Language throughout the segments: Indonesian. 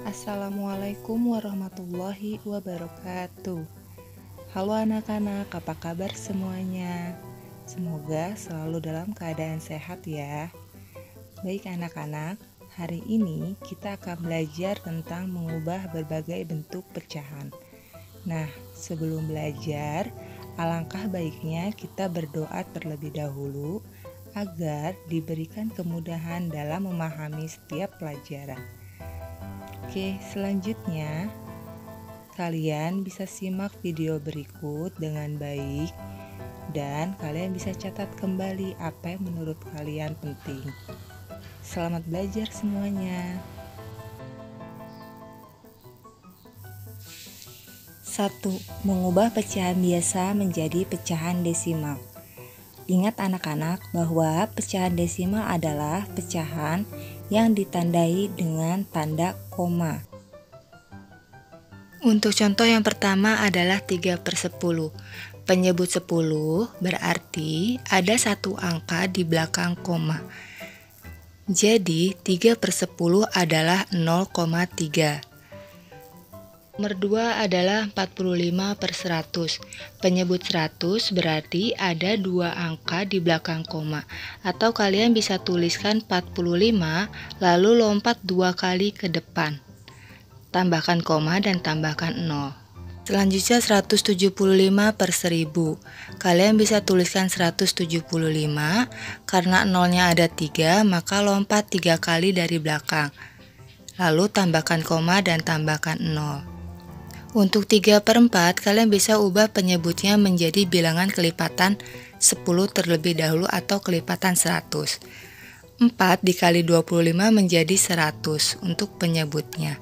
Assalamualaikum warahmatullahi wabarakatuh. Halo anak-anak, apa kabar semuanya? Semoga selalu dalam keadaan sehat ya. Baik anak-anak, hari ini kita akan belajar tentang mengubah berbagai bentuk pecahan. Nah, sebelum belajar, alangkah baiknya kita berdoa terlebih dahulu agar diberikan kemudahan dalam memahami setiap pelajaran. Oke, selanjutnya kalian bisa simak video berikut dengan baik dan kalian bisa catat kembali apa yang menurut kalian penting. Selamat belajar semuanya. 1. Mengubah pecahan biasa menjadi pecahan desimal. Ingat anak-anak bahwa pecahan desimal adalah pecahan yang ditandai dengan tanda koma. Untuk contoh yang pertama adalah 3/10. Penyebut 10 berarti ada satu angka di belakang koma. Jadi 3/10 adalah 0,3. Nomor 2 adalah 45/100. Penyebut 100 berarti ada dua angka di belakang koma. Atau kalian bisa tuliskan 45 lalu lompat 2 kali ke depan. Tambahkan koma dan tambahkan 0. Selanjutnya 175/1000. Kalian bisa tuliskan 175 karena 0-nya ada 3, maka lompat 3 kali dari belakang. Lalu tambahkan koma dan tambahkan 0. Untuk 3/4, kalian bisa ubah penyebutnya menjadi bilangan kelipatan 10 terlebih dahulu atau kelipatan 100. 4 dikali 25 menjadi 100 untuk penyebutnya.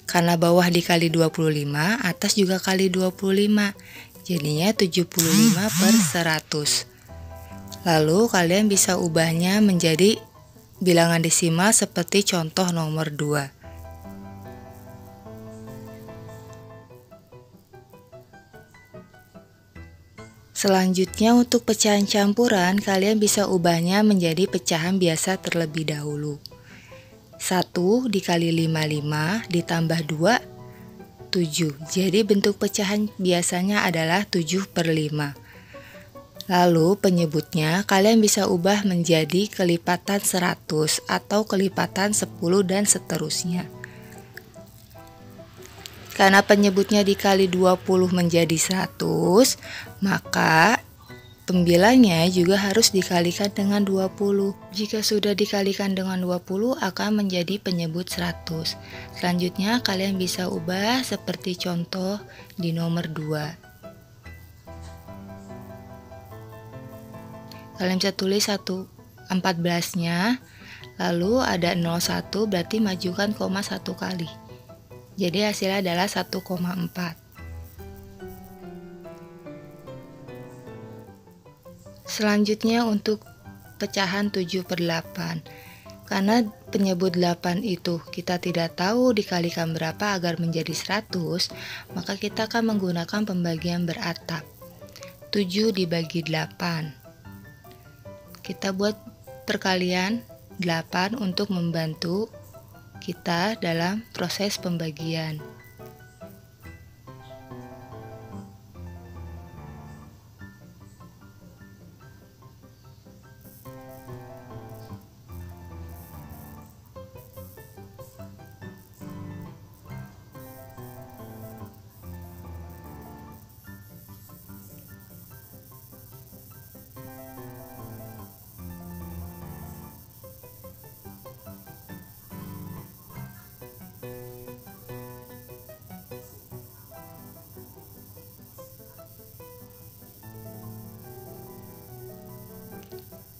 Karena bawah dikali 25, atas juga kali 25. Jadinya 75/100. Lalu kalian bisa ubahnya menjadi bilangan desimal seperti contoh nomor 2. Selanjutnya untuk pecahan campuran, kalian bisa ubahnya menjadi pecahan biasa terlebih dahulu. 1 dikali 55 ditambah 2, 7. Jadi bentuk pecahan biasanya adalah 7/5. Lalu penyebutnya kalian bisa ubah menjadi kelipatan 100 atau kelipatan 10 dan seterusnya. Karena penyebutnya dikali 20 menjadi 100, maka pembilangnya juga harus dikalikan dengan 20. Jika sudah dikalikan dengan 20 akan menjadi penyebut 100. Selanjutnya kalian bisa ubah seperti contoh di nomor 2. Kalian bisa tulis 1/14-nya, lalu ada 01 berarti majukan koma 1 kali. Jadi hasilnya adalah 1,4. Selanjutnya untuk pecahan 7/8. Karena penyebut 8 itu kita tidak tahu dikalikan berapa agar menjadi 100, maka kita akan menggunakan pembagian beratap. 7 dibagi 8. Kita buat perkalian 8 untuk membantu kita dalam proses pembagian.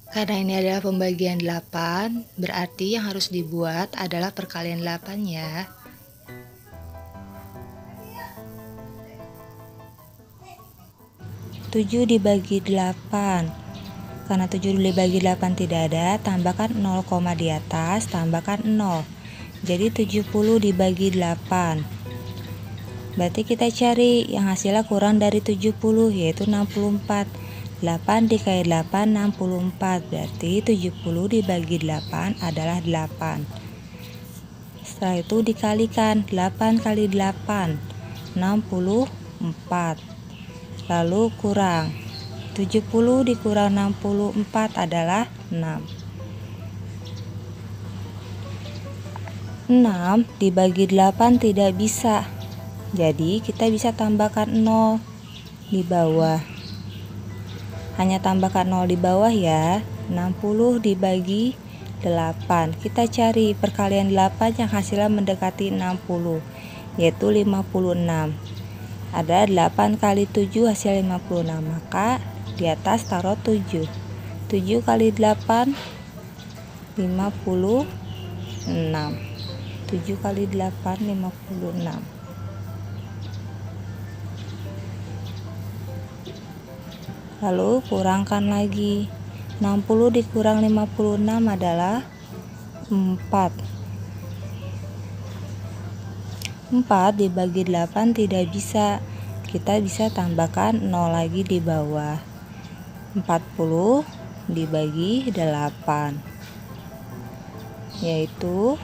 Karena ini adalah pembagian 8, berarti yang harus dibuat adalah perkalian 8 ya. Tujuh dibagi 8. Karena 7 dibagi 8 tidak ada, tambahkan 0, di atas, tambahkan 0. Jadi 70 dibagi 8. Berarti kita cari yang hasilnya kurang dari 70, yaitu 64. 8 dikali 8, 64. Berarti 70 dibagi 8 adalah 8. Setelah itu dikalikan 8 kali 8, 64. Lalu kurang 70 dikurang 64 adalah 6. 6 dibagi 8 tidak bisa. Jadi kita bisa tambahkan 0 di bawah. Hanya tambahkan 0 di bawah ya. 60 dibagi 8. Kita cari perkalian 8 yang hasilnya mendekati 60, yaitu 56. Ada 8 kali 7 hasil 56, maka di atas taruh 7. 7 kali 8 56. 7 kali 8 56. Lalu kurangkan lagi. 60 dikurang 56 adalah 4. 4 dibagi 8 tidak bisa. Kita bisa tambahkan 0 lagi di bawah. 40 dibagi 8, yaitu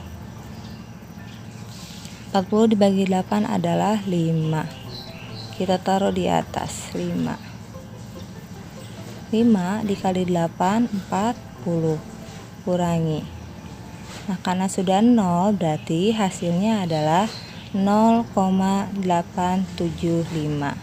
40 dibagi 8 adalah 5. Kita taruh di atas 5. 5 dikali 8 40. Kurangi. Nah, karena sudah 0 berarti hasilnya adalah 0,875.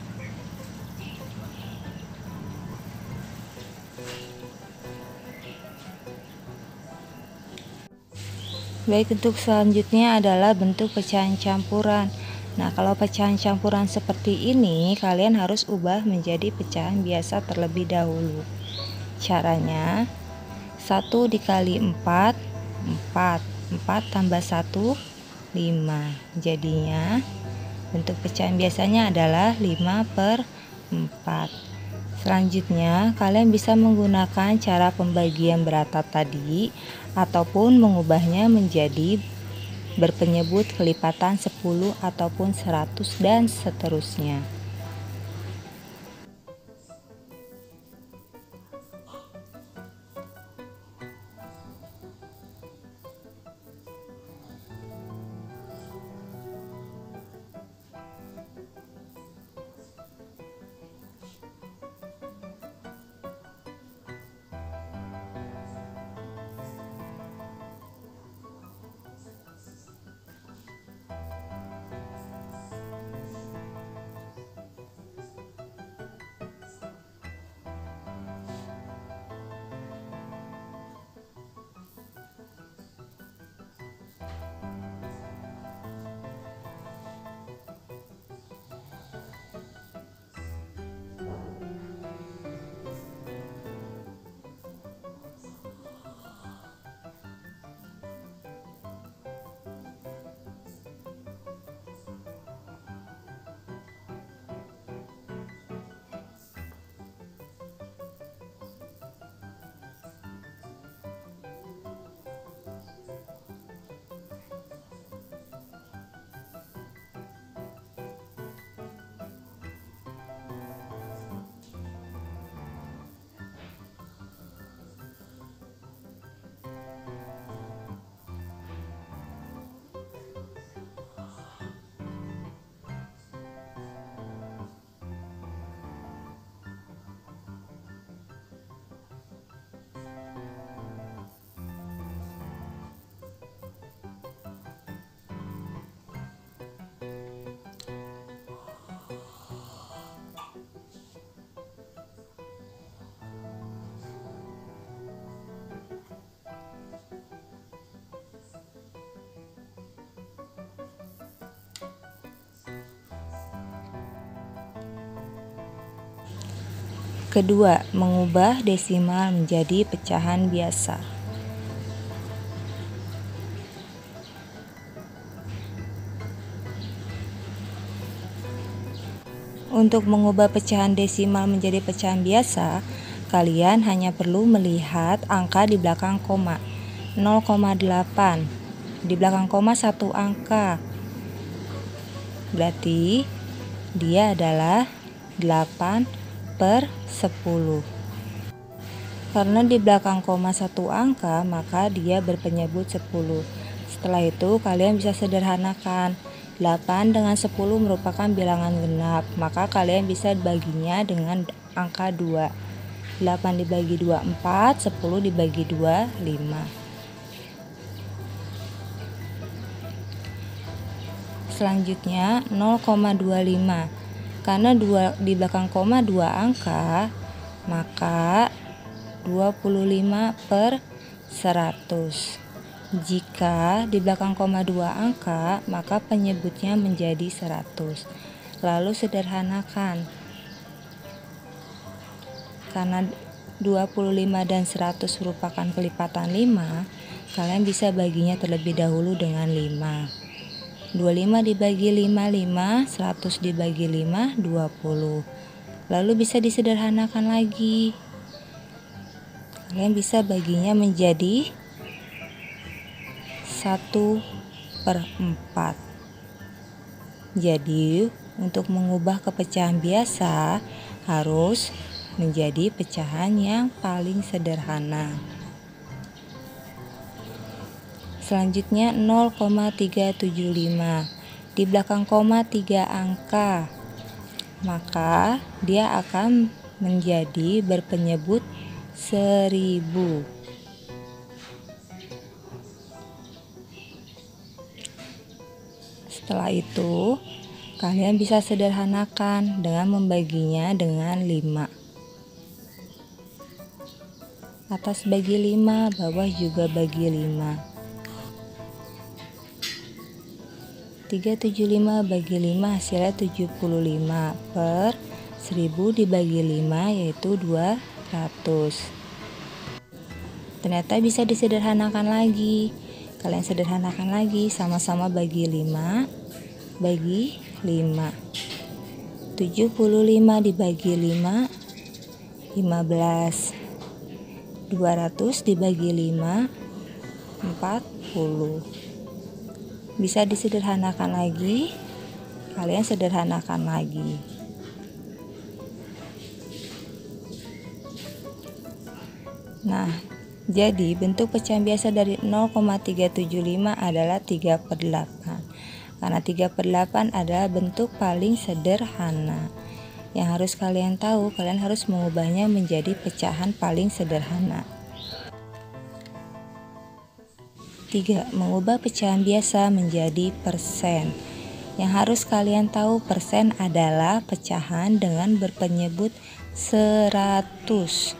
Baik, untuk selanjutnya adalah bentuk pecahan campuran. Nah, kalau pecahan campuran seperti ini, kalian harus ubah menjadi pecahan biasa terlebih dahulu. Caranya, 1 dikali 4, 4. 4 tambah 1, 5. Jadinya, bentuk pecahan biasanya adalah 5/4. Selanjutnya, kalian bisa menggunakan cara pembagian beratap tadi, ataupun mengubahnya menjadi berpenyebut kelipatan 10 ataupun 100 dan seterusnya. Kedua, mengubah desimal menjadi pecahan biasa. Untuk mengubah pecahan desimal menjadi pecahan biasa, kalian hanya perlu melihat angka di belakang koma. 0,8. Di belakang koma satu angka. Berarti dia adalah 8/10. Karena di belakang koma satu angka, maka dia berpenyebut 10. Setelah itu kalian bisa sederhanakan. 8 dengan 10 merupakan bilangan genap, maka kalian bisa baginya dengan angka 2. 8 dibagi 2 4, 10 dibagi 2 5. Selanjutnya 0,25. Karena di belakang koma 2 angka, maka 25 per 100. Jika di belakang koma 2 angka, maka penyebutnya menjadi 100. Lalu sederhanakan. Karena 25 dan 100 merupakan kelipatan 5, kalian bisa baginya terlebih dahulu dengan 5. 25 dibagi 5, 5, 100 dibagi 5, 20. Lalu bisa disederhanakan lagi. Kalian bisa baginya menjadi 1/4. Jadi, untuk mengubah ke pecahan biasa harus menjadi pecahan yang paling sederhana. Selanjutnya 0,375. Di belakang koma 3 angka, maka dia akan menjadi berpenyebut 1000. Setelah itu, kalian bisa sederhanakan dengan membaginya dengan 5. Atas bagi 5, bawah juga bagi 5. 375 bagi 5 hasilnya 75 per 1000 dibagi 5 yaitu 200. Ternyata bisa disederhanakan lagi. Kalian sederhanakan lagi, sama-sama bagi 5 bagi 5. 75 dibagi 5 15. 200 dibagi 5 40. Bisa disederhanakan lagi, kalian sederhanakan lagi. Nah, jadi bentuk pecahan biasa dari 0,375 adalah 3/8. Karena 3/8 adalah bentuk paling sederhana. Yang harus kalian tahu, kalian harus mengubahnya menjadi pecahan paling sederhana. 3. Mengubah pecahan biasa menjadi persen. Yang harus kalian tahu, persen adalah pecahan dengan berpenyebut 100.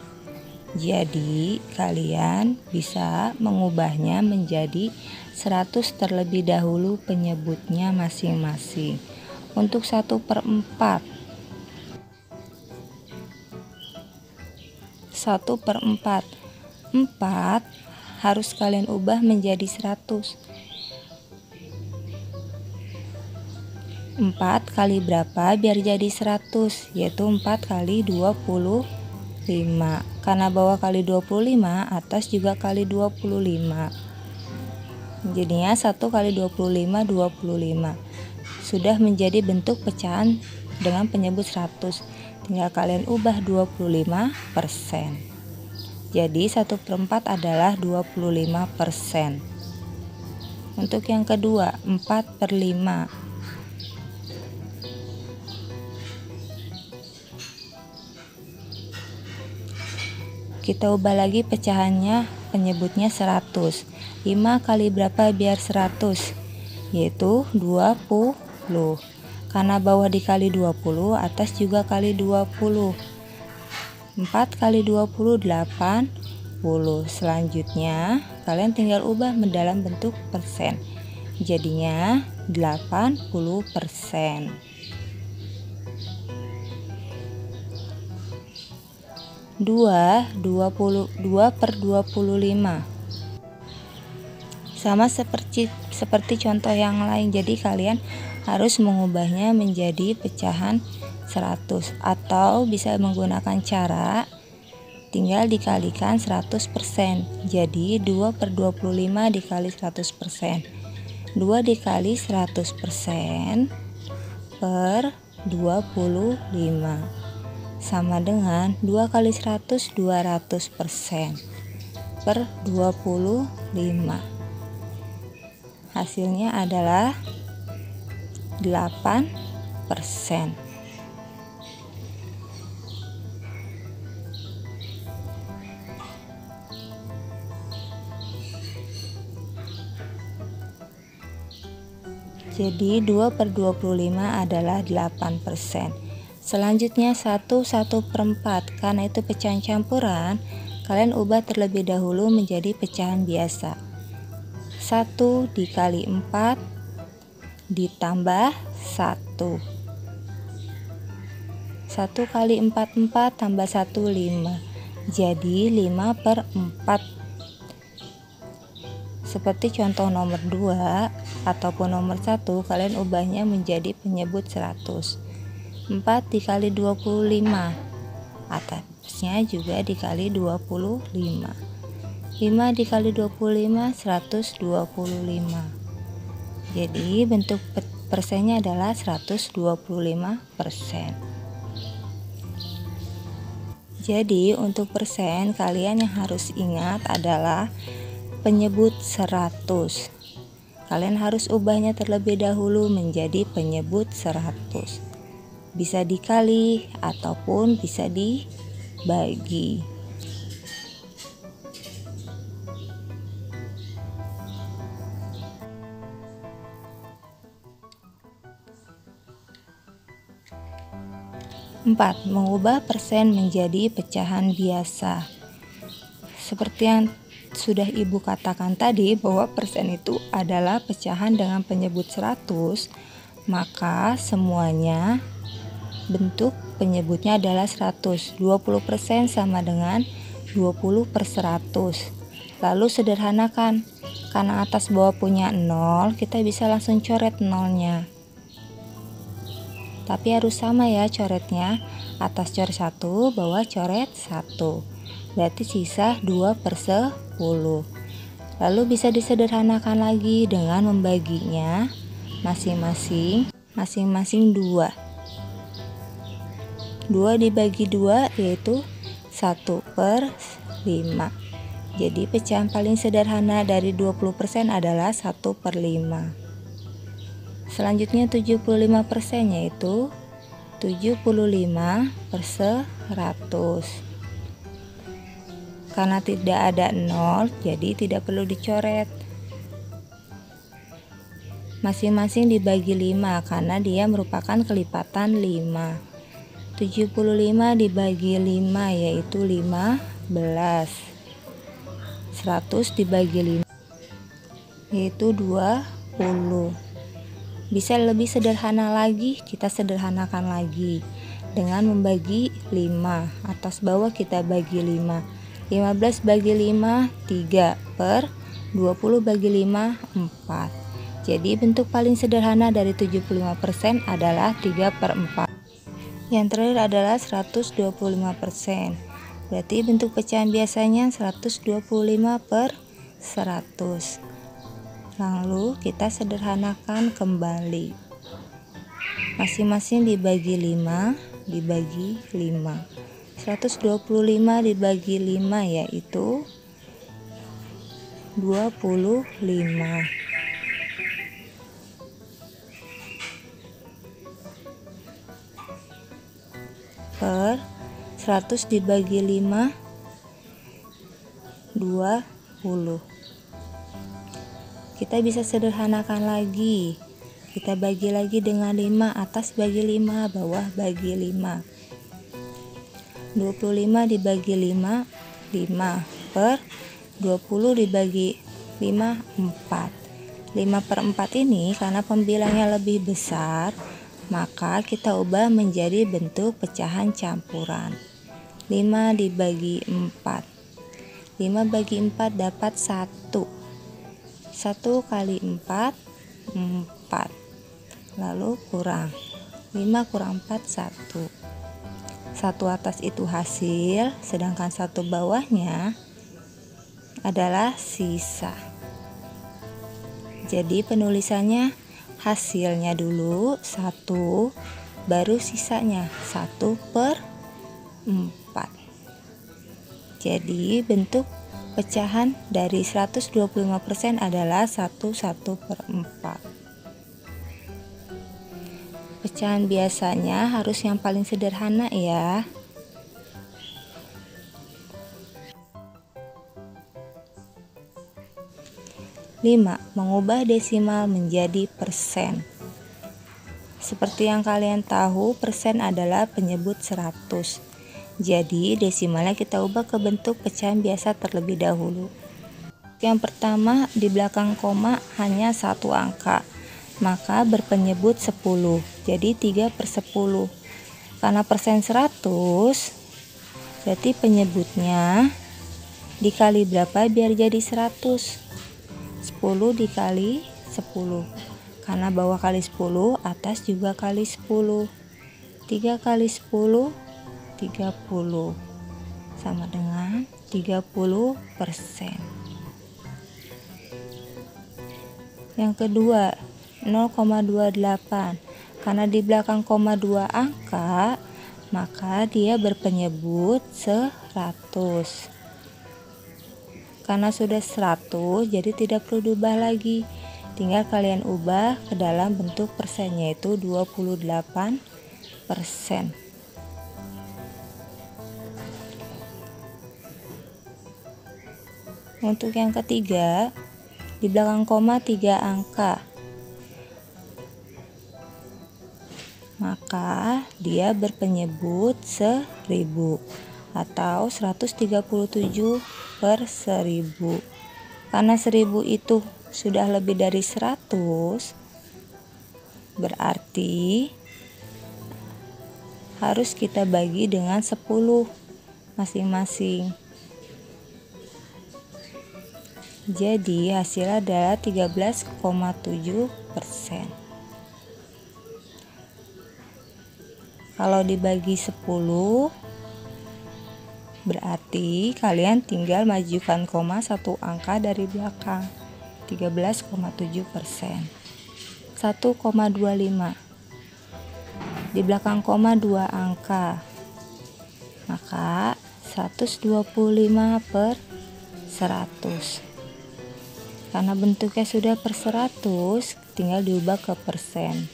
Jadi, kalian bisa mengubahnya menjadi 100 terlebih dahulu penyebutnya masing-masing. Untuk 1/4. 1/4. 4 harus kalian ubah menjadi 100. 4 kali berapa biar jadi 100? Yaitu 4 kali 25. Karena bawah kali 25, atas juga kali 25. Jadinya 1 kali 25, 25. Sudah menjadi bentuk pecahan dengan penyebut 100. Tinggal kalian ubah 25%. Jadi 1/4 adalah 25%. Untuk yang kedua, 4/5. Kita ubah lagi pecahannya, penyebutnya 100. 5 kali berapa biar 100? Yaitu 20. Karena bawah dikali 20, atas juga kali 20. 4 kali 20, 80. Selanjutnya, kalian tinggal ubah dalam bentuk persen. Jadinya 80%. 2/25. Sama seperti contoh yang lain. Jadi kalian harus mengubahnya menjadi pecahan 100, atau bisa menggunakan cara tinggal dikalikan 100%. Jadi 2/25 dikali 100%. 2 dikali 100% per 25 sama dengan 2 kali 100, 200% per 25. hasilnya adalah 8%. Jadi 2/25 adalah 8%. Selanjutnya 1/1/4. Karena itu pecahan campuran, kalian ubah terlebih dahulu menjadi pecahan biasa. 1 dikali 4 ditambah 1. 1 kali 4, 4 tambah 1, 5. Jadi 5/4. Seperti contoh nomor 2 ataupun nomor 1, kalian ubahnya menjadi penyebut 100. 4 dikali 25, atasnya juga dikali 25. 5 dikali 25, 125. Jadi bentuk persennya adalah 125%. Jadi untuk persen, kalian yang harus ingat adalah penyebut 100. Kalian harus ubahnya terlebih dahulu menjadi penyebut 100. Bisa dikali ataupun bisa dibagi. Empat, mengubah persen menjadi pecahan biasa. Seperti yang sudah ibu katakan tadi bahwa persen itu adalah pecahan dengan penyebut 100, maka semuanya bentuk penyebutnya adalah 100. 20% sama dengan 20/100. Lalu sederhanakan, karena atas bawah punya 0, kita bisa langsung coret nolnya. Tapi harus sama ya coretnya, atas coret 1, bawah coret 1. Berarti sisa 2/10. Lalu bisa disederhanakan lagi dengan membaginya masing-masing 2. 2 dibagi 2 yaitu 1/5. Jadi pecahan paling sederhana dari 20% adalah 1/5. Selanjutnya 75% yaitu 75/100. Karena tidak ada 0, jadi tidak perlu dicoret. Masing-masing dibagi 5 karena dia merupakan kelipatan 5. 75 dibagi 5 yaitu 15. 100 dibagi 5 yaitu 20. Bisa lebih sederhana lagi, kita sederhanakan lagi dengan membagi 5. Atas bawah kita bagi 5. 15 bagi 5, 3/20 bagi 5, 4. Jadi bentuk paling sederhana dari 75% adalah 3/4. Yang terakhir adalah 125%. Berarti bentuk pecahan biasanya 125/100. Lalu kita sederhanakan kembali. Masing-masing dibagi 5, dibagi 5. 125 dibagi 5 yaitu 25. Per 100 dibagi 5, 20. Kita bisa sederhanakan lagi. Kita bagi lagi dengan 5, atas bagi 5, bawah bagi 5. 25 dibagi 5, 5/20 dibagi 5, 4. 5/4 ini karena pembilangnya lebih besar, maka kita ubah menjadi bentuk pecahan campuran. 5 dibagi 4. 5 bagi 4 dapat 1. 1 kali 4, 4. Lalu kurang. 5 kurang 4, 1. 1 atas itu hasil, sedangkan 1 bawahnya /adalah sisa. Jadi penulisannya hasilnya dulu 1, baru sisanya 1/4. Jadi bentuk Pecahan dari 125% adalah 1/4. Pecahan biasanya harus yang paling sederhana ya. 5. Mengubah desimal menjadi persen. Seperti yang kalian tahu, persen adalah penyebut 100. Jadi desimalnya kita ubah ke bentuk pecahan biasa terlebih dahulu. Yang pertama, di belakang koma hanya satu angka, maka berpenyebut 10. Jadi 3/10. Karena persen 100, berarti penyebutnya dikali berapa biar jadi 100? 10 dikali 10. Karena bawah kali 10, atas juga kali 10. 3 kali 10, 30. Sama dengan 30%. Yang kedua, 0,28. Karena di belakang koma 2 angka, maka dia berpenyebut 100. Karena sudah 100, jadi tidak perlu diubah lagi. Tinggal kalian ubah ke dalam bentuk persen, yaitu 28%. Untuk yang ketiga, di belakang koma 3 angka, maka dia berpenyebut 1000 atau 137/1000. Karena 1000 itu sudah lebih dari 100, berarti harus kita bagi dengan 10 masing-masing. Jadi hasilnya adalah 13,7%. Kalau dibagi 10, berarti kalian tinggal majukan koma satu angka dari belakang. 13,7%. 1,25. Di belakang koma 2 angka, maka 125/100. Karena bentuknya sudah per 100, tinggal diubah ke persen.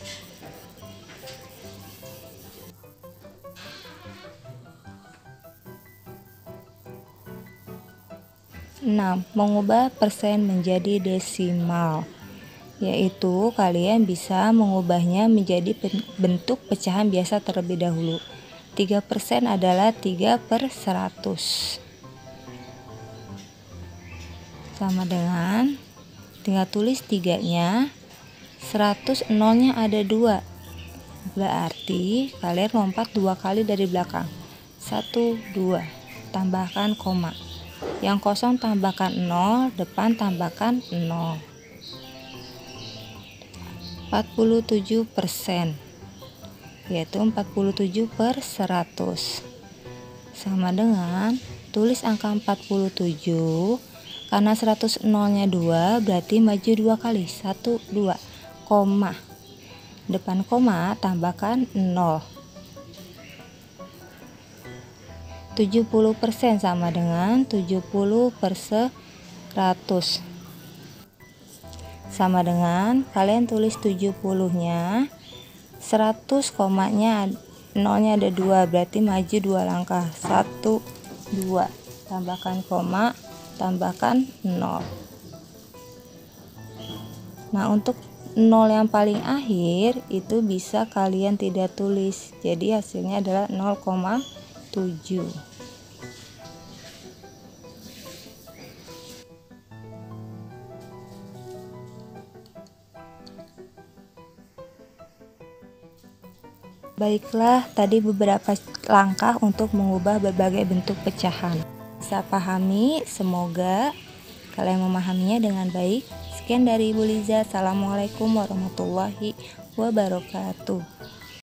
Mengubah persen menjadi desimal, yaitu kalian bisa mengubahnya menjadi bentuk pecahan biasa terlebih dahulu. 3% adalah 3/100. Sama dengan, tinggal tulis 3-nya, 100 nolnya ada 2. Berarti kalian lompat 2 kali dari belakang. 1, 2, tambahkan koma. Yang kosong tambahkan 0, depan tambahkan 0. 47%, yaitu 47/100. Sama dengan, tulis angka 47. Karena 100 nolnya 2, berarti maju 2 kali. 1, 2, koma. Depan koma tambahkan 0. 70% sama dengan 70/100. Sama dengan, kalian tulis 70-nya, 100 komanya 0-nya ada 2, berarti maju 2 langkah. 1, 2, tambahkan koma, tambahkan 0. Nah, untuk 0 yang paling akhir itu bisa kalian tidak tulis, jadi hasilnya adalah 0,7. Baiklah, tadi beberapa langkah untuk mengubah berbagai bentuk pecahan. Bisa pahami? Semoga kalian memahaminya dengan baik. Sekian dari Ibu Liza. Assalamualaikum warahmatullahi wabarakatuh.